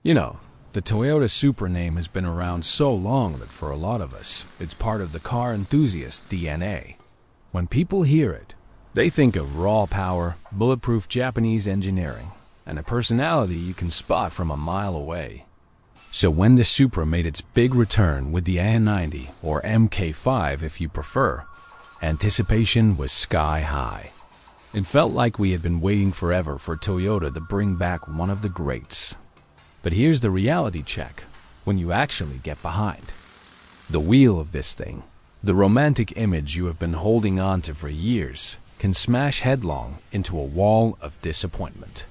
You know, the Toyota Supra name has been around so long that for a lot of us, it's part of the car enthusiast DNA. When people hear it, they think of raw power, bulletproof Japanese engineering, and a personality you can spot from a mile away. So when the Supra made its big return with the A90, or MK5 if you prefer, anticipation was sky high. It felt like we had been waiting forever for Toyota to bring back one of the greats. But here's the reality check when you actually get behind the wheel of this thing. The romantic image you have been holding on to for years can smash headlong into a wall of disappointment.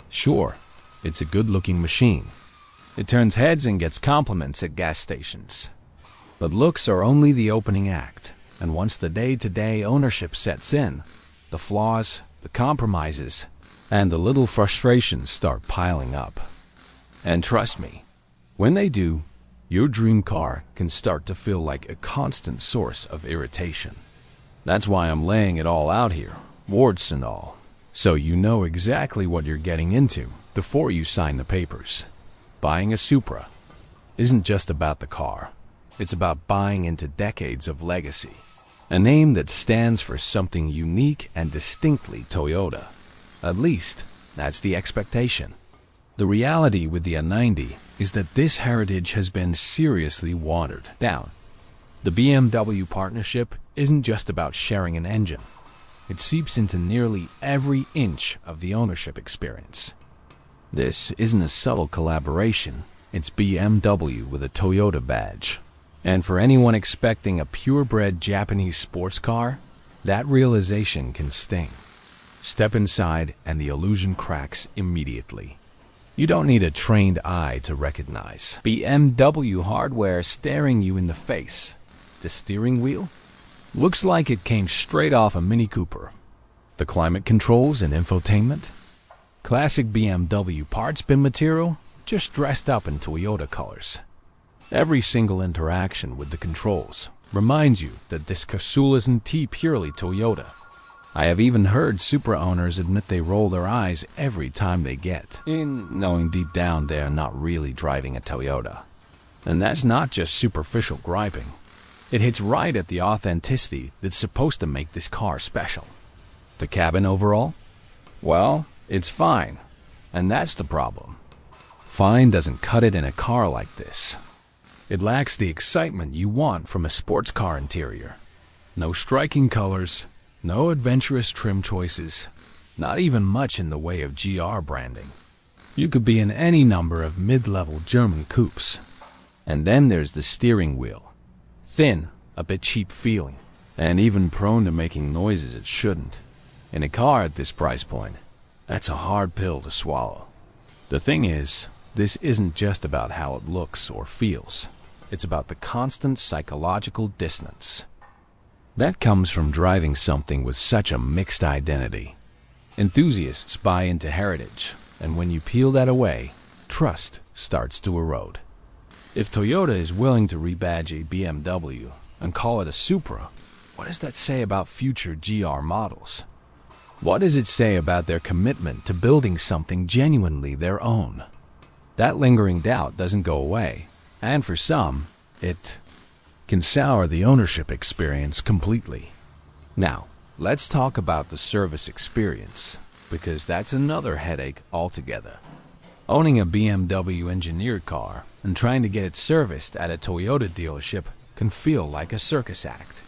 Sure, it's a good-looking machine. It turns heads and gets compliments at gas stations. But looks are only the opening act, and once the day-to-day ownership sets in, the flaws, the compromises, and the little frustrations start piling up. And trust me, when they do, your dream car can start to feel like a constant source of irritation. That's why I'm laying it all out here, warts and all, so you know exactly what you're getting into before you sign the papers. Buying a Supra isn't just about the car. It's about buying into decades of legacy, a name that stands for something unique and distinctly Toyota. At least, that's the expectation. The reality with the A90 is that this heritage has been seriously watered down. The BMW partnership isn't just about sharing an engine. It seeps into nearly every inch of the ownership experience. This isn't a subtle collaboration. It's BMW with a Toyota badge. And for anyone expecting a purebred Japanese sports car, that realization can sting. Step inside and the illusion cracks immediately. You don't need a trained eye to recognize BMW hardware staring you in the face. The steering wheel looks like it came straight off a Mini Cooper. The climate controls and infotainment, classic BMW parts bin material, just dressed up in Toyota colors. Every single interaction with the controls reminds you that this capsule isn't purely Toyota. I have even heard Supra owners admit they roll their eyes every time they get in, knowing deep down they are not really driving a Toyota. And that's not just superficial griping. It hits right at the authenticity that's supposed to make this car special. The cabin overall? Well, it's fine. And that's the problem. Fine doesn't cut it in a car like this. It lacks the excitement you want from a sports car interior. No striking colors, no adventurous trim choices, not even much in the way of GR branding. You could be in any number of mid-level German coupes. And then there's the steering wheel. Thin, a bit cheap feeling, and even prone to making noises it shouldn't. In a car at this price point, that's a hard pill to swallow. The thing is, this isn't just about how it looks or feels. It's about the constant psychological dissonance that comes from driving something with such a mixed identity. Enthusiasts buy into heritage, and when you peel that away, trust starts to erode. If Toyota is willing to rebadge a BMW and call it a Supra, what does that say about future GR models? What does it say about their commitment to building something genuinely their own? That lingering doubt doesn't go away, and for some, it can sour the ownership experience completely. Now, let's talk about the service experience, because that's another headache altogether. Owning a BMW engineered car and trying to get it serviced at a Toyota dealership can feel like a circus act.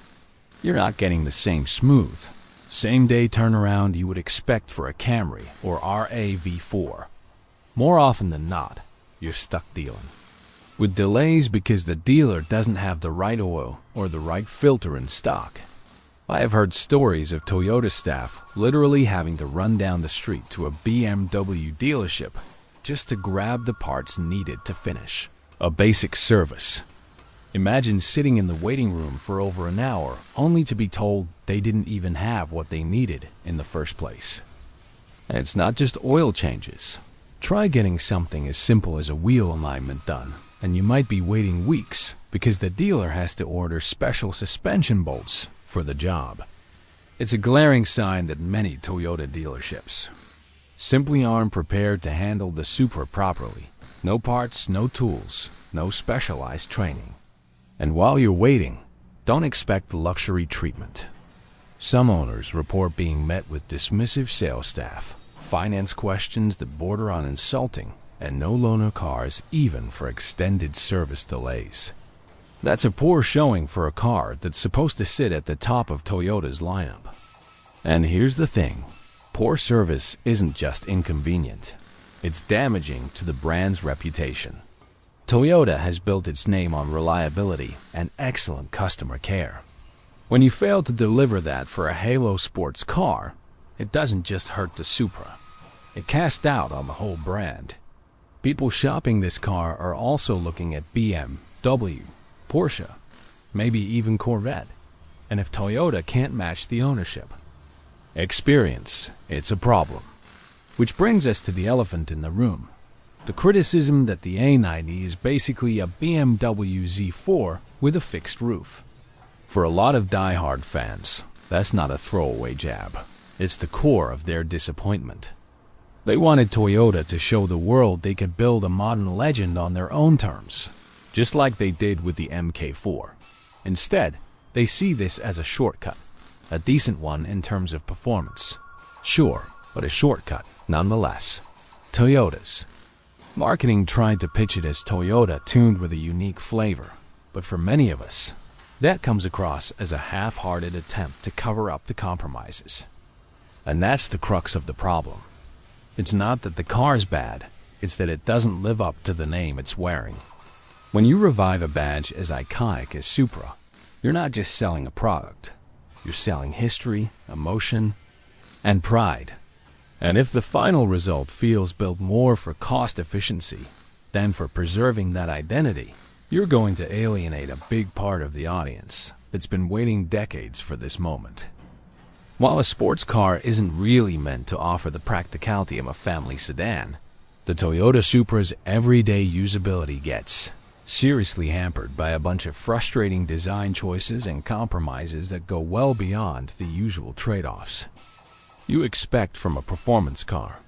You're not getting the same smooth, same-day turnaround you would expect for a Camry or RAV4. More often than not, you're stuck dealing with delays because the dealer doesn't have the right oil or the right filter in stock. I have heard stories of Toyota staff literally having to run down the street to a BMW dealership just to grab the parts needed to finish a basic service. Imagine sitting in the waiting room for over an hour only to be told they didn't even have what they needed in the first place. And it's not just oil changes. Try getting something as simple as a wheel alignment done, and you might be waiting weeks because the dealer has to order special suspension bolts for the job. It's a glaring sign that many Toyota dealerships simply aren't prepared to handle the Supra properly, No parts, no tools, no specialized training. And while you're waiting, don't expect luxury treatment. Some owners report being met with dismissive sales staff, finance questions that border on insulting, and no loaner cars even for extended service delays. That's a poor showing for a car that's supposed to sit at the top of Toyota's lineup. And here's the thing, poor service isn't just inconvenient. It's damaging to the brand's reputation. Toyota has built its name on reliability and excellent customer care. When you fail to deliver that for a Halo sports car, it doesn't just hurt the Supra. It casts doubt on the whole brand. People shopping this car are also looking at BMW, Porsche, maybe even Corvette. And if Toyota can't match the ownership, experience, it's a problem. Which brings us to the elephant in the room. The criticism that the A90 is basically a BMW Z4 with a fixed roof. For a lot of die-hard fans, that's not a throwaway jab. It's the core of their disappointment. They wanted Toyota to show the world they could build a modern legend on their own terms, just like they did with the MK4. Instead, they see this as a shortcut, a decent one in terms of performance. Sure, but a shortcut nonetheless. Toyota's marketing tried to pitch it as Toyota tuned with a unique flavor, but for many of us, that comes across as a half-hearted attempt to cover up the compromises. And that's the crux of the problem. It's not that the car's bad, it's that it doesn't live up to the name it's wearing. When you revive a badge as iconic as Supra, you're not just selling a product. You're selling history, emotion, and pride. And if the final result feels built more for cost efficiency than for preserving that identity, you're going to alienate a big part of the audience that's been waiting decades for this moment. While a sports car isn't really meant to offer the practicality of a family sedan, the Toyota Supra's everyday usability gets seriously hampered by a bunch of frustrating design choices and compromises that go well beyond the usual trade-offs you expect from a performance car.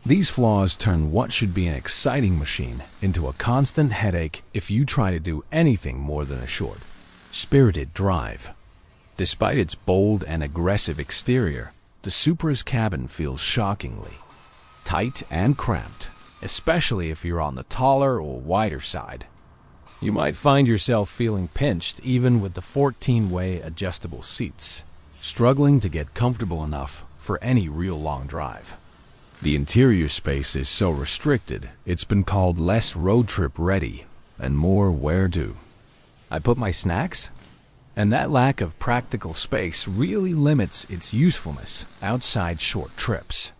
These flaws turn what should be an exciting machine into a constant headache if you try to do anything more than a short, spirited drive. Despite its bold and aggressive exterior, the Supra's cabin feels shockingly tight and cramped, especially if you're on the taller or wider side. You might find yourself feeling pinched even with the 14-way adjustable seats, struggling to get comfortable enough for any real long drive. The interior space is so restricted, it's been called less road trip ready and more where do I put my snacks? And that lack of practical space really limits its usefulness outside short trips.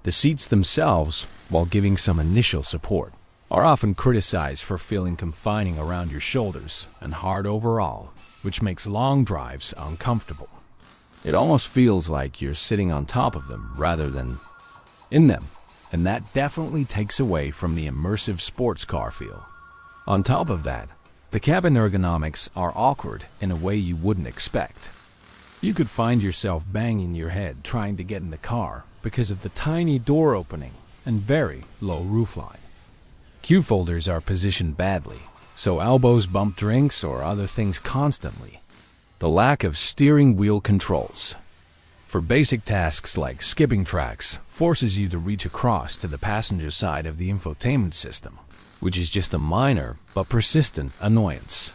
The seats themselves, while giving some initial support, are often criticized for feeling confining around your shoulders and hard overall, which makes long drives uncomfortable. It almost feels like you're sitting on top of them rather than in them, and that definitely takes away from the immersive sports car feel. On top of that, the cabin ergonomics are awkward in a way you wouldn't expect. You could find yourself banging your head trying to get in the car because of the tiny door opening and very low roofline. Cue folders are positioned badly, so elbows bump drinks or other things constantly. The lack of steering wheel controls for basic tasks like skipping tracks forces you to reach across to the passenger side of the infotainment system, which is just a minor but persistent annoyance.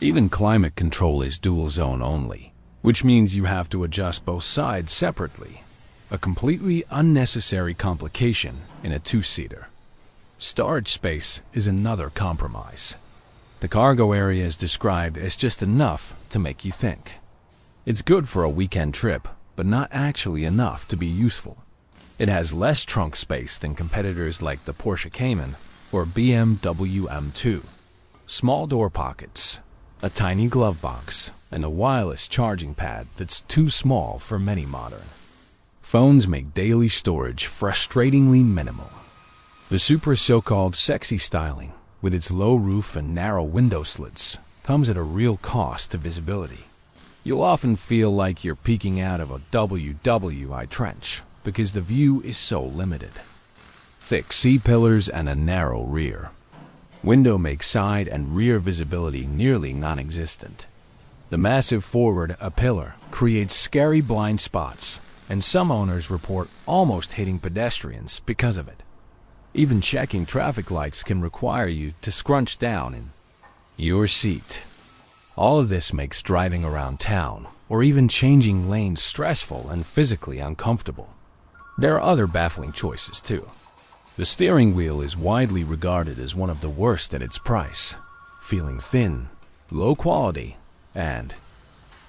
Even climate control is dual zone only, which means you have to adjust both sides separately, a completely unnecessary complication in a two-seater. Storage space is another compromise. The cargo area is described as just enough to make you think. It's good for a weekend trip, but not actually enough to be useful. It has less trunk space than competitors like the Porsche Cayman or BMW M2. Small door pockets, a tiny glove box, and a wireless charging pad that's too small for many modern phones make daily storage frustratingly minimal. The Supra's so-called sexy styling, with its low roof and narrow window slits, comes at a real cost to visibility. You'll often feel like you're peeking out of a WWI trench because the view is so limited. thick C-pillars, and a narrow rear. Window makes side and rear visibility nearly non-existent. The massive forward A-pillar creates scary blind spots, and some owners report almost hitting pedestrians because of it. Even checking traffic lights can require you to scrunch down in your seat. All of this makes driving around town or even changing lanes stressful and physically uncomfortable. There are other baffling choices too. The steering wheel is widely regarded as one of the worst at its price, feeling thin, low quality, and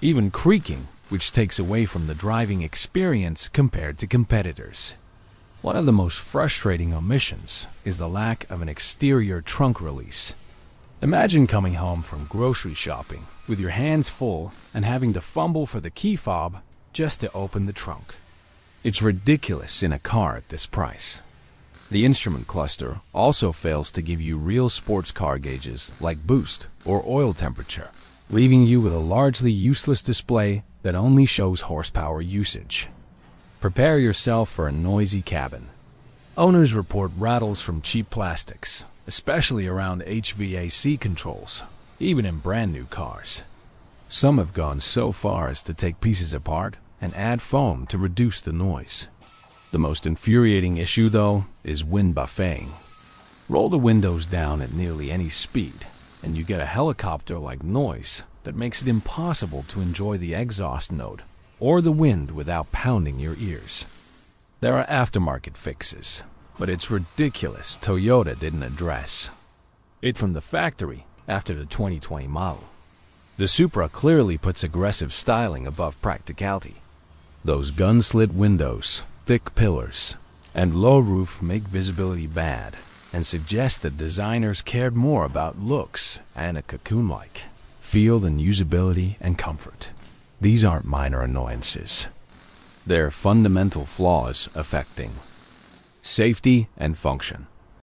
even creaking, which takes away from the driving experience compared to competitors. One of the most frustrating omissions is the lack of an exterior trunk release. Imagine coming home from grocery shopping with your hands full and having to fumble for the key fob just to open the trunk. It's ridiculous in a car at this price. The instrument cluster also fails to give you real sports car gauges like boost or oil temperature, leaving you with a largely useless display that only shows horsepower usage. Prepare yourself for a noisy cabin. Owners report rattles from cheap plastics, especially around HVAC controls, even in brand new cars. Some have gone so far as to take pieces apart and add foam to reduce the noise. The most infuriating issue, though, is wind buffeting. Roll the windows down at nearly any speed, and you get a helicopter-like noise that makes it impossible to enjoy the exhaust note or the wind without pounding your ears. There are aftermarket fixes, but it's ridiculous Toyota didn't address it from the factory after the 2020 model. The Supra clearly puts aggressive styling above practicality. Those gun-slit windows, thick pillars, and low roof make visibility bad and suggest that designers cared more about looks and a cocoon-like feel than usability and comfort. These aren't minor annoyances. They're fundamental flaws affecting safety and function.